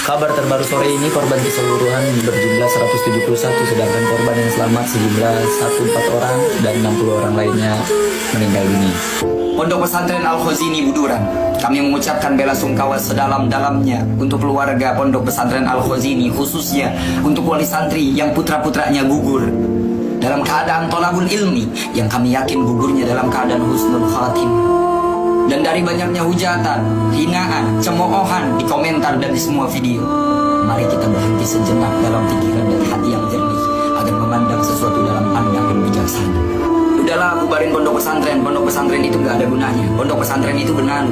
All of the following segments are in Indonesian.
Kabar terbaru sore ini, korban keseluruhan berjumlah 171, sedangkan korban yang selamat sejumlah 14 orang dan 60 orang lainnya meninggal dunia. Pondok Pesantren Al-Khazini Buduran, kami mengucapkan bela sungkawa sedalam-dalamnya untuk keluarga Pondok Pesantren Al-Khazini, khususnya untuk wali santri yang putra-putranya gugur dalam keadaan tolabul ilmi, yang kami yakin gugurnya dalam keadaan husnul khatim. Dan dari banyaknya hujatan, hinaan, cemoohan di komentar dan di semua video, mari kita berhenti sejenak dalam pikiran dan hati yang jernih agar memandang sesuatu dalam pandangan bijaksana. Udahlah, bubarin pondok pesantren itu gak ada gunanya. Pondok pesantren itu benar.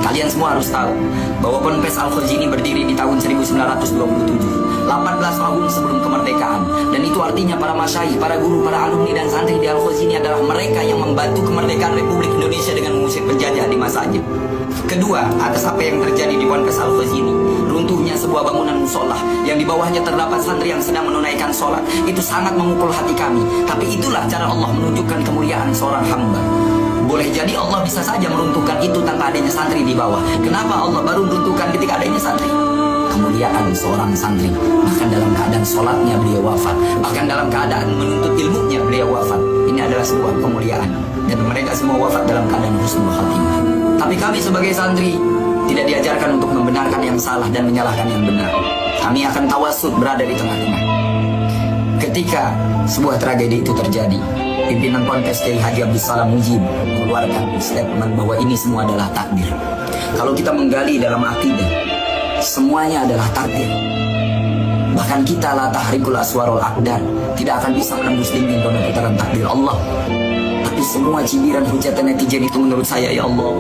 Kalian semua harus tahu bahwa Ponpes Al-Khazini berdiri di tahun 1927, 18 tahun sebelum kemerdekaan. Dan itu artinya para masyayikh, para guru, para alumni dan santri di Al-Khazini adalah mereka yang membantu kemerdekaan Republik Indonesia dengan mengusir penjajah di masanya. Kedua, atas apa yang terjadi di Ponpes Al-Khazini, runtuhnya sebuah bangunan musola yang di bawahnya terdapat santri yang sedang menunaikan sholat, itu sangat memukul hati kami. Tapi itulah cara Allah menunjukkan kemuliaan seorang hamba. Boleh jadi Allah bisa saja meruntuhkan itu tanpa adanya santri di bawah. Kenapa Allah baru meruntuhkan ketika adanya santri? Kemuliaan seorang santri, bahkan dalam keadaan sholatnya beliau wafat, bahkan dalam keadaan menuntut ilmunya beliau wafat. Ini adalah sebuah kemuliaan, dan mereka semua wafat dalam keadaan husnul khatimah. Tapi kami sebagai santri tidak diajarkan untuk membenarkan yang salah dan menyalahkan yang benar. Kami akan tawasud, berada di tengah-tengah. Ketika sebuah tragedi itu terjadi, pimpinan Ponpes Kiai Haji Abdus Salam Mujib mengeluarkan statement bahwa ini semua adalah takdir. Kalau kita menggali dalam akidah, semuanya adalah takdir. Bahkan kita la tahrikul aswarul aqdar, tidak akan bisa menembus dinding roda putaran takdir Allah. Tapi semua cibiran hujatan netizen itu menurut saya, ya Allah,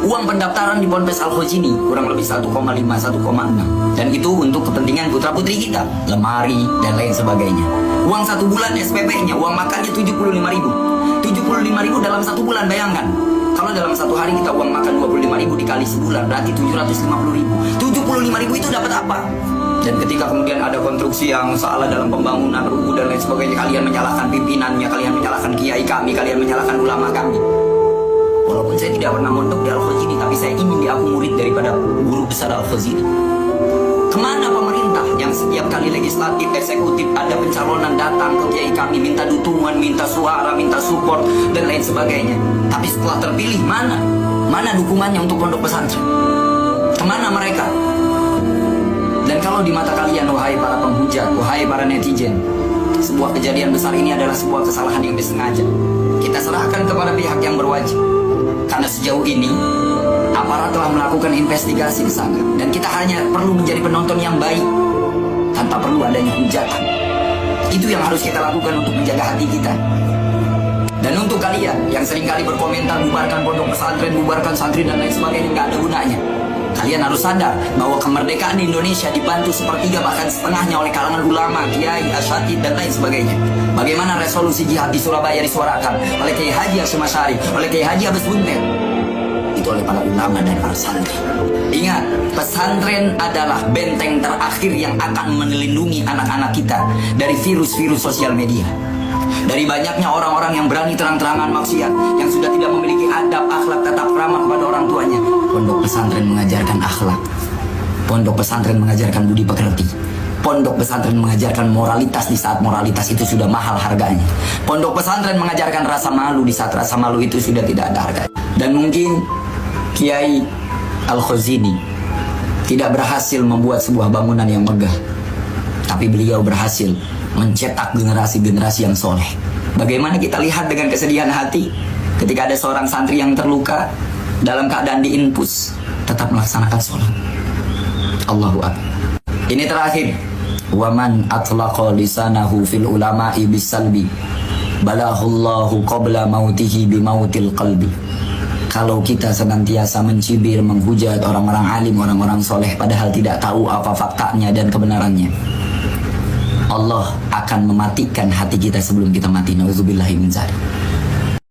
uang pendaftaran di Ponpes Al-Khazini kurang lebih 1,5, 1,6. Dan itu untuk kepentingan putra-putri kita, lemari dan lain sebagainya. Uang 1 bulan SPP-nya, uang makannya 75.000. 75.000 dalam 1 bulan, bayangkan. Kalau dalam 1 hari kita uang makan 25.000 dikali sebulan, berarti 750.000. 75.000 itu dapat apa? Dan ketika kemudian ada konstruksi yang salah dalam pembangunan, ruku dan lain sebagainya, kalian menyalahkan pimpinannya, kalian menyalahkan kiai kami, kalian menyalahkan ulama kami. Walaupun saya tidak pernah mondok di Al-Khazini, tapi saya ingin diaku murid daripada guru besar Al-Khazini. Kemana pemerintah yang setiap kali legislatif, eksekutif ada pencalonan datang ke kiai kami, minta dukungan, minta suara, minta support dan lain sebagainya. Tapi setelah terpilih, mana dukungannya untuk pondok pesantren? Kemana mereka? Dan kalau di mata kalian, wahai para penghujat, wahai para netizen, sebuah kejadian besar ini adalah sebuah kesalahan yang disengaja, kita serahkan kepada pihak yang berwajib. Karena sejauh ini aparat telah melakukan investigasi di sana, dan kita hanya perlu menjadi penonton yang baik tanpa perlu adanya hujatan. Itu yang harus kita lakukan untuk menjaga hati kita. Dan untuk kalian yang seringkali berkomentar bubarkan pondok pesantren, bubarkan santri dan lain sebagainya, nggak ada gunanya. Kalian harus sadar bahwa kemerdekaan di Indonesia dibantu sepertiga bahkan setengahnya oleh kalangan ulama, kiai, asyatid dan lain sebagainya. Bagaimana resolusi jihad di Surabaya disuarakan oleh Kiai Haji Hasyim Asy'ari, oleh Kiai Haji Abbas Buntet, itu oleh para ulama dan para santri. Ingat, pesantren adalah benteng terakhir yang akan melindungi anak-anak kita dari virus-virus sosial media, dari banyaknya orang-orang yang berani terang-terangan maksiat, yang sudah tidak memiliki adab, akhlak, tata krama kepada orang tuanya. Pondok pesantren mengajarkan akhlak. Pondok pesantren mengajarkan budi pekerti. Pondok pesantren mengajarkan moralitas di saat moralitas itu sudah mahal harganya. Pondok pesantren mengajarkan rasa malu di saat rasa malu itu sudah tidak ada harganya. Dan mungkin Kiai Al-Khazini tidak berhasil membuat sebuah bangunan yang megah, tapi beliau berhasil mencetak generasi-generasi yang soleh. Bagaimana kita lihat dengan kesedihan hati ketika ada seorang santri yang terluka dalam keadaan diinfus tetap melaksanakan sholat. Allahu Akbar. Ini terakhir. Waman atlaqa lisanahu fil ulama'i bisalbi balahullahu qabla mautihi bimautil qalbi. Kalau kita senantiasa mencibir, menghujat orang-orang alim, orang-orang soleh, padahal tidak tahu apa faktanya dan kebenarannya, Allah akan mematikan hati kita sebelum kita mati. Nauzubillahi min dzalik.